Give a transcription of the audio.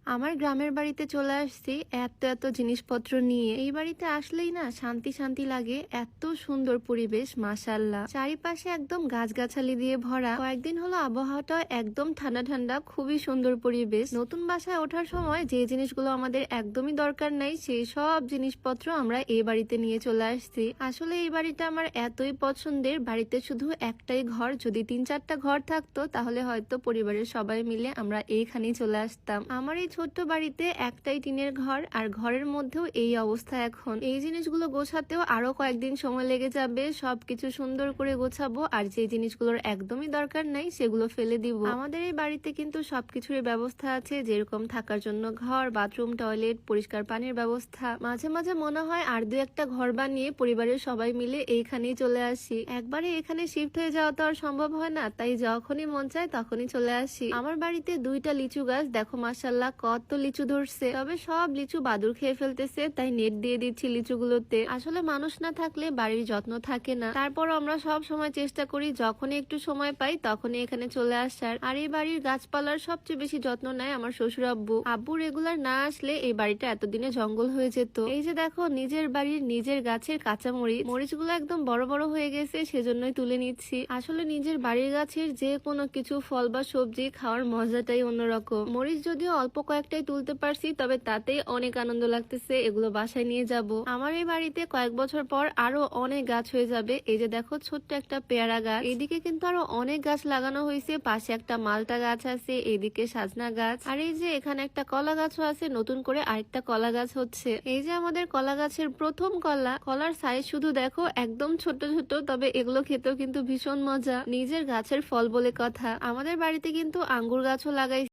আমার গ্রামের বাড়িতে চলে আসছি এত এত জিনিসপত্র নিয়ে। এই বাড়িতে আসলেই না শান্তি শান্তি লাগে। এত সুন্দর পরিবেশ, মাশাআল্লাহ। চারিপাশে একদম গাছগাছালি দিয়ে ভরা। কয়েকদিন হলো আবহাওয়াটা একদম ঠান্ডা ঠান্ডা, খুবই সুন্দর পরিবেশ। নতুন বাসায় ওঠার সময় যে জিনিসগুলো আমাদের একদমই দরকার নাই, সেই সব জিনিসপত্র আমরা এই বাড়িতে নিয়ে চলে আসছি। আসলে এই বাড়িটা আমার এতই পছন্দের। বাড়িতে শুধু একটাই ঘর, যদি 3-4টা ঘর থাকতো তাহলে হয়তো পরিবারের সবাই মিলে আমরা এইখানেই চলে আসতাম। আমার এই ছোট্ট বাড়িতে একটাই টিনের ঘর, আর ঘরের মধ্যেও এই অবস্থা। এখন এই জিনিসগুলো গোছাতেও আরো কয়েকদিন সময় লেগে যাবে। সবকিছু সুন্দর করে গোছাবো, আর যে জিনিসগুলোর একদমই দরকার নাই সেগুলো ফেলে দিব। আমাদের এই বাড়িতে কিন্তু সবকিছুর ব্যবস্থা আছে, যেরকম থাকার জন্য ঘর, বাথরুম, টয়লেট, পরিষ্কার পানির ব্যবস্থা। মাঝে মাঝে মনে হয় আর 2-1টা ঘর বানিয়ে পরিবারের সবাই মিলে এইখানেই চলে আসি। একবারে এখানে শিফট হয়ে যাওয়া তো আর সম্ভব হয় না, তাই যখনই মন চায় তখনই চলে আসি। আমার বাড়িতে 2টা লিচু গাছ, দেখো মাশাআল্লাহ কত লিচু ধরছে। তবে সব লিচু বাদুর খেয়ে ফেলতেছে, তাই নেট দিয়ে দিচ্ছি লিচুগুলোতে। আসলে মানুষ না থাকলে বাড়ির যত্ন থাকে না। তারপর আমরা সব সময় চেষ্টা করি যখনই একটু সময় পাই তখনই এখানে চলে আসার। আর এই বাড়ির গাছপালার সবচেয়ে বেশি যত্ন নেয় আমার শ্বশুর আব্বু। আব্বু রেগুলার না আসলে এই বাড়িটা এতদিনে জঙ্গল হয়ে যেত। এই যে দেখো, নিজের বাড়ির নিজের গাছের কাঁচা মরিচ, মরিচগুলো একদম বড় বড় হয়ে গেছে, সেজন্যই তুলে নিচ্ছি। আসলে নিজের বাড়ির গাছের যে কোনো কিছু ফল বা সবজি খাওয়ার মজাটাই অন্যরকম। মরিচ যদিও অল্প কয়েকটাই তুলতে পারছি, তবে তাতেই অনেক আনন্দ লাগতেছে। এগুলো বাসায় নিয়ে যাব। আমার এই বাড়িতে কয়েক বছর পর আরো অনেক গাছ হয়ে যাবে। এই যে দেখো, ছোট্ট একটা পেয়ারা গাছ। এদিকে কিন্তু আরো অনেক গাছ লাগানো হয়েছে। পাশে একটা মালটা গাছ আছে, এদিকে সাজনা গাছ, আর এই যে এখানে একটা কলা গাছও আছে। নতুন করে আরেকটা কলা গাছ হচ্ছে। এই যে আমাদের কলা গাছের প্রথম কলা। কলার সাইজ শুধু দেখো, একদম ছোট ছোট, তবে এগুলো খেতেও কিন্তু ভীষণ মজা। নিজের গাছের ফল বলে কথা। আমাদের বাড়িতে কিন্তু আঙ্গুর গাছও লাগাই।